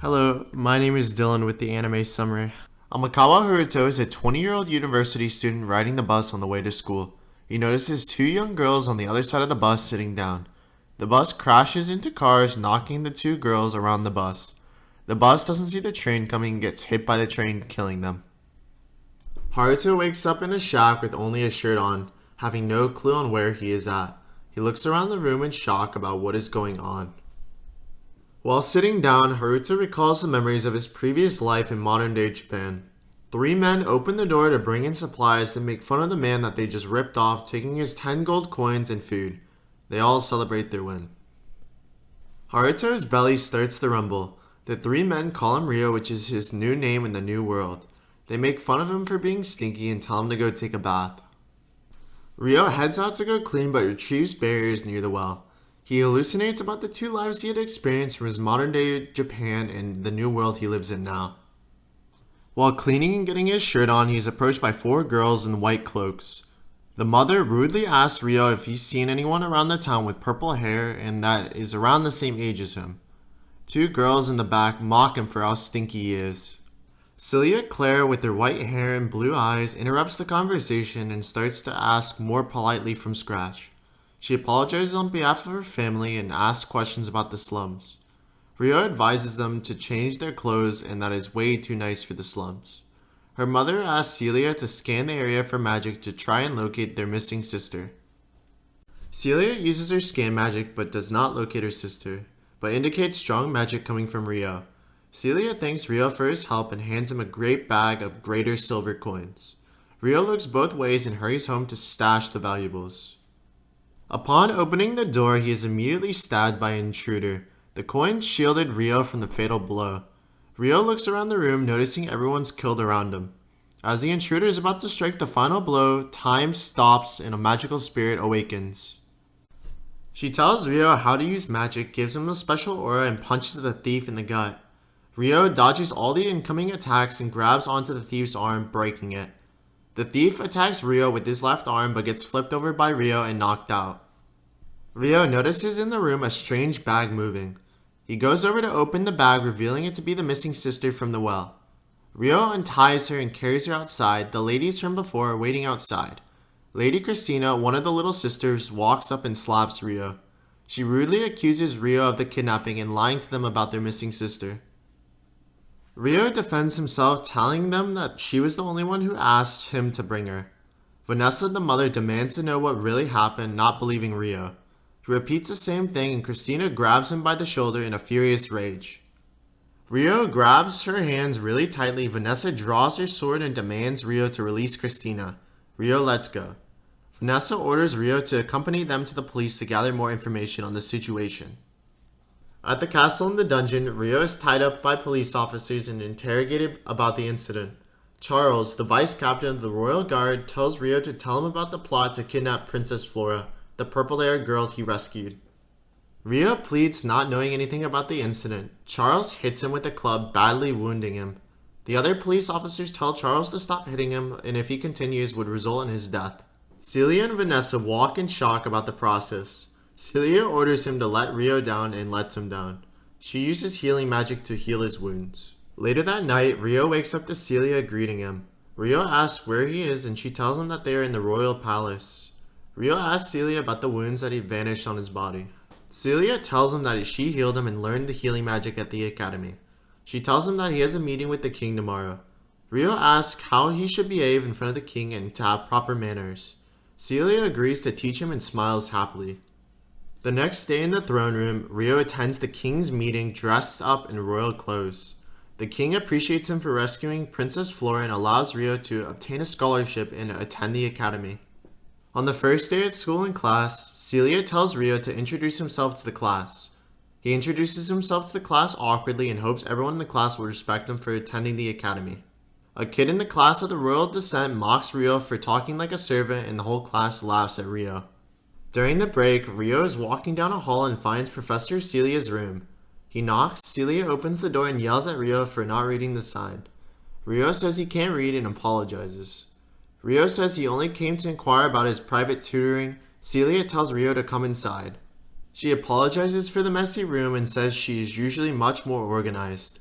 Hello, my name is Dylan with the anime summary. Amakawa Haruto is a 20-year-old university student riding the bus on the way to school. He notices two young girls on the other side of the bus sitting down. The bus crashes into cars, knocking the two girls around the bus. The bus doesn't see the train coming and gets hit by the train, killing them. Haruto wakes up in a shack with only a shirt on, having no clue on where he is at. He looks around the room in shock about what is going on. While sitting down, Haruto recalls the memories of his previous life in modern-day Japan. Three men open the door to bring in supplies that make fun of the man that they just ripped off, taking his 10 gold coins and food. They all celebrate their win. Haruto's belly starts to rumble. The three men call him Ryo, which is his new name in the new world. They make fun of him for being stinky and tell him to go take a bath. Ryo heads out to go clean but retrieves barriers near the well. He hallucinates about the two lives he had experienced from his modern-day Japan and the new world he lives in now. While cleaning and getting his shirt on, he is approached by four girls in white cloaks. The mother rudely asks Ryo if he's seen anyone around the town with purple hair and that is around the same age as him. Two girls in the back mock him for how stinky he is. Celia Claire, with her white hair and blue eyes, interrupts the conversation and starts to ask more politely from scratch. She apologizes on behalf of her family and asks questions about the slums. Ryo advises them to change their clothes and that is way too nice for the slums. Her mother asks Celia to scan the area for magic to try and locate their missing sister. Celia uses her scan magic but does not locate her sister, but indicates strong magic coming from Ryo. Celia thanks Ryo for his help and hands him a great bag of greater silver coins. Ryo looks both ways and hurries home to stash the valuables. Upon opening the door, he is immediately stabbed by an intruder. The coins shielded Ryo from the fatal blow. Ryo looks around the room, noticing everyone's killed around him. As the intruder is about to strike the final blow, time stops and a magical spirit awakens. She tells Ryo how to use magic, gives him a special aura, and punches the thief in the gut. Ryo dodges all the incoming attacks and grabs onto the thief's arm, breaking it. The thief attacks Ryo with his left arm but gets flipped over by Ryo and knocked out. Ryo notices in the room a strange bag moving. He goes over to open the bag, revealing it to be the missing sister from the well. Ryo unties her and carries her outside. The ladies from before are waiting outside. Lady Christina, one of the little sisters, walks up and slaps Ryo. She rudely accuses Ryo of the kidnapping and lying to them about their missing sister. Ryo defends himself, telling them that she was the only one who asked him to bring her. Vanessa, the mother, demands to know what really happened, not believing Ryo. He repeats the same thing and Christina grabs him by the shoulder in a furious rage. Ryo grabs her hands really tightly. Vanessa draws her sword and demands Ryo to release Christina. Ryo lets go. Vanessa orders Ryo to accompany them to the police to gather more information on the situation. At the castle in the dungeon, Ryo is tied up by police officers and interrogated about the incident. Charles, the vice captain of the royal guard, tells Ryo to tell him about the plot to kidnap Princess Flora, the purple-haired girl he rescued. Ryo pleads not knowing anything about the incident. Charles hits him with a club, badly wounding him. The other police officers tell Charles to stop hitting him, and if he continues would result in his death. Celia and Vanessa walk in shock about the process. Celia orders him to let Ryo down and lets him down. She uses healing magic to heal his wounds. Later that night, Ryo wakes up to Celia greeting him. Ryo asks where he is and she tells him that they are in the royal palace. Ryo asks Celia about the wounds that he vanished on his body. Celia tells him that she healed him and learned the healing magic at the academy. She tells him that he has a meeting with the king tomorrow. Ryo asks how he should behave in front of the king and to have proper manners. Celia agrees to teach him and smiles happily. The next day in the throne room, Ryo attends the king's meeting dressed up in royal clothes. The king appreciates him for rescuing Princess Flora and allows Ryo to obtain a scholarship and attend the academy. On the first day at school in class, Celia tells Ryo to introduce himself to the class. He introduces himself to the class awkwardly and hopes everyone in the class will respect him for attending the academy. A kid in the class of the royal descent mocks Ryo for talking like a servant and the whole class laughs at Ryo. During the break, Ryo is walking down a hall and finds Professor Celia's room. He knocks, Celia opens the door and yells at Ryo for not reading the sign. Ryo says he can't read and apologizes. Ryo says he only came to inquire about his private tutoring. Celia tells Ryo to come inside. She apologizes for the messy room and says she is usually much more organized.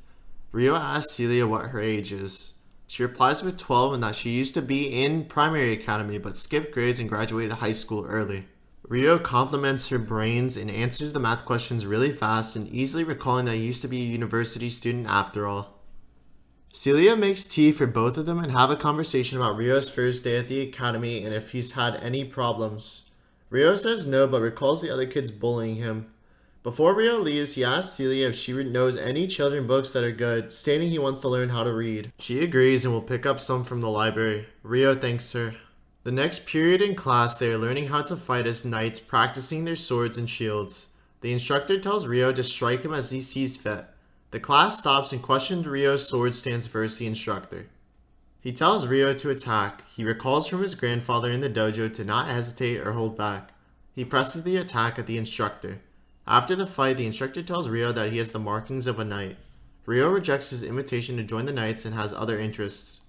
Rio asks Celia what her age is. She replies with 12 and that she used to be in primary academy but skipped grades and graduated high school early. Rio compliments her brains and answers the math questions really fast and easily recalling that he used to be a university student after all. Celia makes tea for both of them and have a conversation about Rio's first day at the academy and if he's had any problems. Rio says no but recalls the other kids bullying him. Before Rio leaves, he asks Celia if she knows any children's books that are good, stating he wants to learn how to read. She agrees and will pick up some from the library. Rio thanks her. The next period in class, they are learning how to fight as knights, practicing their swords and shields. The instructor tells Rio to strike him as he sees fit. The class stops and questions Rio's sword stance versus the instructor. He tells Rio to attack. He recalls from his grandfather in the dojo to not hesitate or hold back. He presses the attack at the instructor. After the fight, the instructor tells Rio that he has the markings of a knight. Rio rejects his invitation to join the knights and has other interests.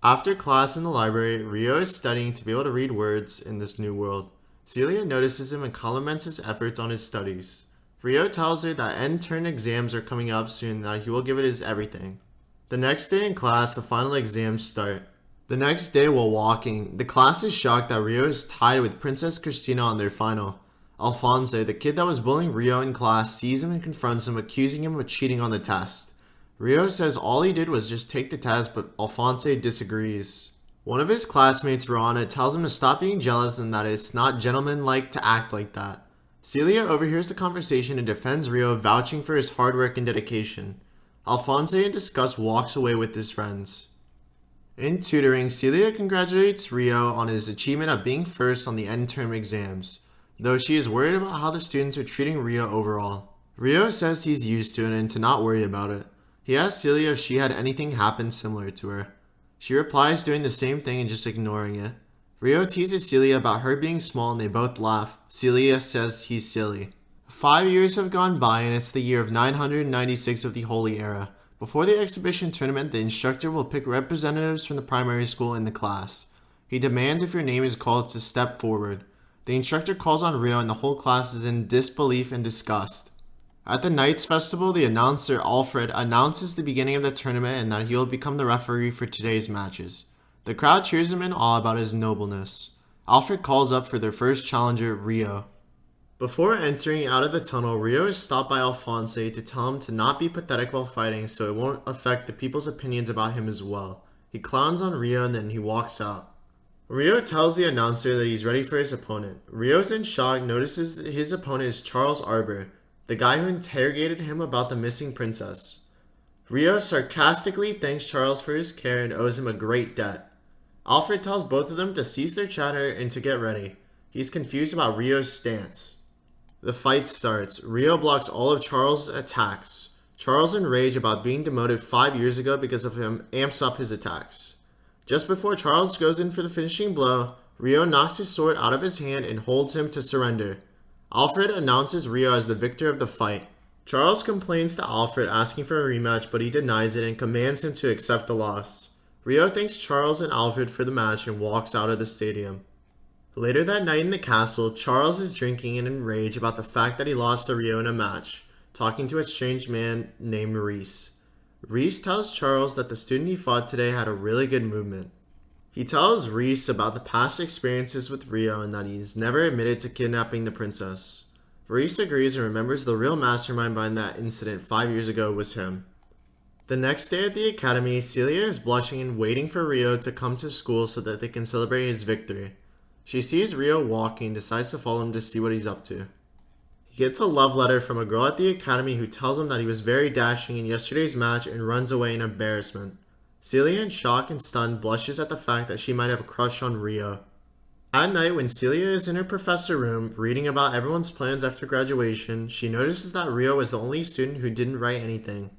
After class in the library, Rio is studying to be able to read words in this new world. Celia notices him and compliments his efforts on his studies. Rio tells her that end-term exams are coming up soon and that he will give it his everything. The next day in class, the final exams start. The next day while walking, the class is shocked that Rio is tied with Princess Christina on their final. Alphonse, the kid that was bullying Rio in class, sees him and confronts him, accusing him of cheating on the test. Rio says all he did was just take the test, but Alphonse disagrees. One of his classmates, Rana, tells him to stop being jealous and that it's not gentlemanlike to act like that. Celia overhears the conversation and defends Rio, vouching for his hard work and dedication. Alphonse, in disgust, walks away with his friends. In tutoring, Celia congratulates Rio on his achievement of being first on the end-term exams, though she is worried about how the students are treating Rio overall. Rio says he's used to it and to not worry about it. He asks Celia if she had anything happen similar to her. She replies doing the same thing and just ignoring it. Rio teases Celia about her being small and they both laugh. Celia says he's silly. 5 years have gone by and it's the year of 996 of the Holy Era. Before the exhibition tournament, the instructor will pick representatives from the primary school in the class. He demands if your name is called to step forward. The instructor calls on Rio and the whole class is in disbelief and disgust. At the Knights Festival, the announcer, Alfred, announces the beginning of the tournament and that he will become the referee for today's matches. The crowd cheers him in awe about his nobleness. Alfred calls up for their first challenger, Rio. Before entering out of the tunnel, Rio is stopped by Alphonse to tell him to not be pathetic while fighting so it won't affect the people's opinions about him as well. He clowns on Rio and then he walks out. Rio tells the announcer that he's ready for his opponent. Rio's in shock, notices that his opponent is Charles Arbor, the guy who interrogated him about the missing princess. Rio sarcastically thanks Charles for his care and owes him a great debt. Alfred tells both of them to cease their chatter and to get ready. He's confused about Rio's stance. The fight starts. Rio blocks all of Charles' attacks. Charles, in rage about being demoted 5 years ago because of him, amps up his attacks. Just before Charles goes in for the finishing blow, Rio knocks his sword out of his hand and holds him to surrender. Alfred announces Rio as the victor of the fight. Charles complains to Alfred asking for a rematch, but he denies it and commands him to accept the loss. Rio thanks Charles and Alfred for the match and walks out of the stadium. Later that night in the castle, Charles is drinking and in rage about the fact that he lost to Rio in a match, talking to a strange man named Reese. Reese tells Charles that the student he fought today had a really good movement. He tells Reese about the past experiences with Rio and that he's never admitted to kidnapping the princess. Reese agrees and remembers the real mastermind behind that incident 5 years ago was him. The next day at the academy, Celia is blushing and waiting for Rio to come to school so that they can celebrate his victory. She sees Rio walking and decides to follow him to see what he's up to. He gets a love letter from a girl at the academy who tells him that he was very dashing in yesterday's match and runs away in embarrassment. Celia, in shock and stunned, blushes at the fact that she might have a crush on Rio. At night, when Celia is in her professor room reading about everyone's plans after graduation, she notices that Rio is the only student who didn't write anything.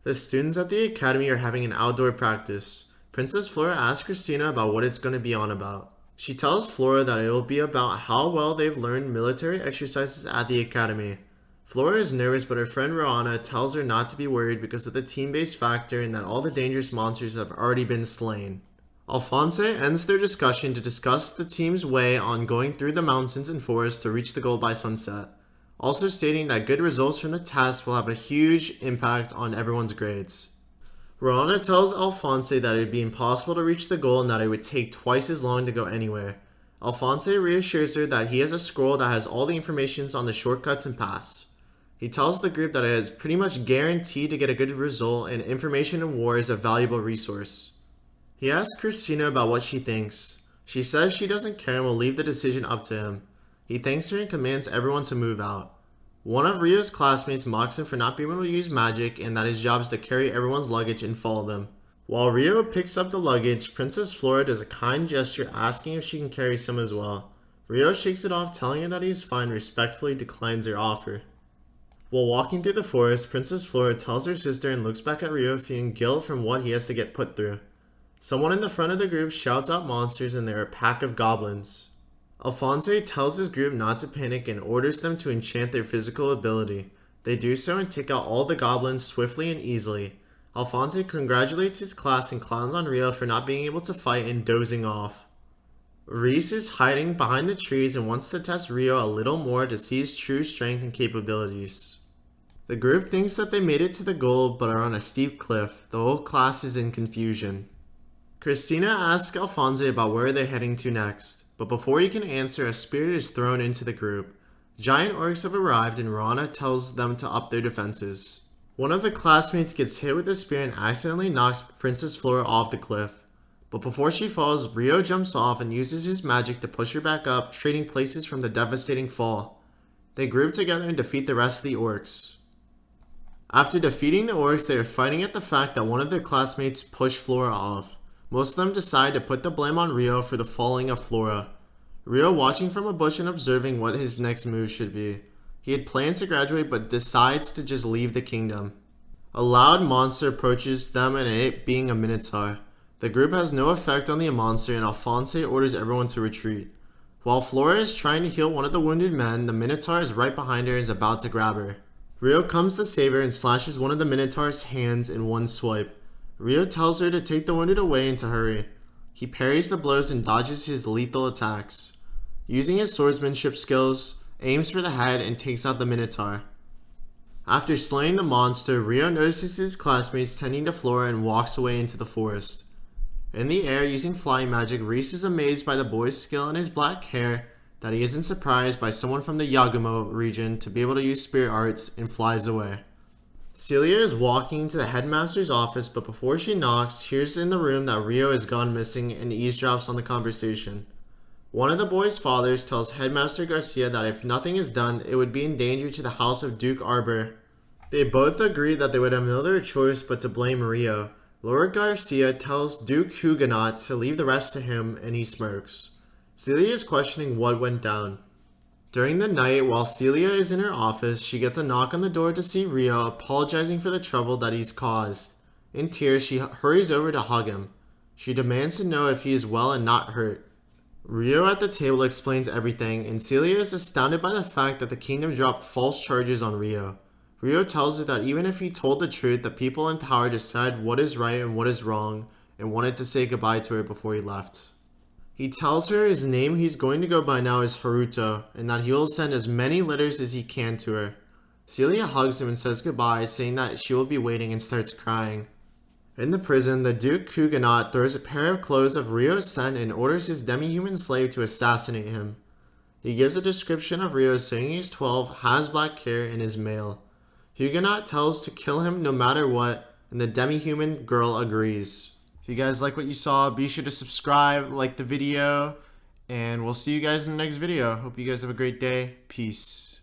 The students at the academy are having an outdoor practice. Princess Flora asks Christina about what it's going to be on about. She tells Flora that it will be about how well they've learned military exercises at the academy. Flora is nervous, but her friend Roanna tells her not to be worried because of the team-based factor and that all the dangerous monsters have already been slain. Alphonse ends their discussion to discuss the team's way on going through the mountains and forests to reach the goal by sunset, also stating that good results from the test will have a huge impact on everyone's grades. Rana tells Alphonse that it would be impossible to reach the goal and that it would take twice as long to go anywhere. Alphonse reassures her that he has a scroll that has all the information on the shortcuts and paths. He tells the group that it is pretty much guaranteed to get a good result and information in war is a valuable resource. He asks Christina about what she thinks. She says she doesn't care and will leave the decision up to him. He thanks her and commands everyone to move out. One of Rio's classmates mocks him for not being able to use magic and that his job is to carry everyone's luggage and follow them. While Rio picks up the luggage, Princess Flora does a kind gesture asking if she can carry some as well. Rio shakes it off, telling her that he is fine and respectfully declines her offer. While walking through the forest, Princess Flora tells her sister and looks back at Rio feeling guilt from what he has to get put through. Someone in the front of the group shouts out monsters and they're a pack of goblins. Alphonse tells his group not to panic and orders them to enchant their physical ability. They do so and take out all the goblins swiftly and easily. Alphonse congratulates his class and clowns on Rio for not being able to fight and dozing off. Reese is hiding behind the trees and wants to test Rio a little more to see his true strength and capabilities. The group thinks that they made it to the goal but are on a steep cliff. The whole class is in confusion. Christina asks Alphonse about where they're heading to next. But before he can answer, a spirit is thrown into the group. Giant orcs have arrived and Rana tells them to up their defenses. One of the classmates gets hit with a spear and accidentally knocks Princess Flora off the cliff. But before she falls, Rio jumps off and uses his magic to push her back up, trading places from the devastating fall. They group together and defeat the rest of the orcs. After defeating the orcs, they are fighting at the fact that one of their classmates pushed Flora off. Most of them decide to put the blame on Rio for the falling of Flora. Rio watching from a bush and observing what his next move should be. He had plans to graduate but decides to just leave the kingdom. A loud monster approaches them and it being a minotaur. The group has no effect on the monster and Alphonse orders everyone to retreat. While Flora is trying to heal one of the wounded men, the minotaur is right behind her and is about to grab her. Rio comes to save her and slashes one of the minotaur's hands in one swipe. Rio tells her to take the wounded away and to hurry. He parries the blows and dodges his lethal attacks. Using his swordsmanship skills, aims for the head and takes out the minotaur. After slaying the monster, Rio notices his classmates tending to Flora and walks away into the forest. In the air, using flying magic, Reese is amazed by the boy's skill and his black hair that he isn't surprised by someone from the Yagumo region to be able to use spirit arts and flies away. Celia is walking to the headmaster's office, but before she knocks, hears in the room that Rio has gone missing and eavesdrops on the conversation. One of the boy's fathers tells Headmaster Garcia that if nothing is done, it would be in danger to the house of Duke Arbor. They both agree that they would have no other choice but to blame Rio. Lord Garcia tells Duke Huguenot to leave the rest to him, and he smirks. Celia is questioning what went down. During the night, while Celia is in her office, she gets a knock on the door to see Rio, apologizing for the trouble that he's caused. In tears, she hurries over to hug him. She demands to know if he is well and not hurt. Rio at the table explains everything, and Celia is astounded by the fact that the kingdom dropped false charges on Rio. Rio tells her that even if he told the truth, the people in power decide what is right and what is wrong, and wanted to say goodbye to her before he left. He tells her his name he's going to go by now is Haruto, and that he will send as many letters as he can to her. Celia hugs him and says goodbye, saying that she will be waiting, and starts crying. In the prison, the Duke Huguenot throws a pair of clothes of Rio's son and orders his demi-human slave to assassinate him. He gives a description of Rio, saying he's 12, has black hair, and is male. Huguenot tells to kill him no matter what, and the demi-human girl agrees. If you guys like what you saw, be sure to subscribe, like the video, and we'll see you guys in the next video. Hope you guys have a great day. Peace.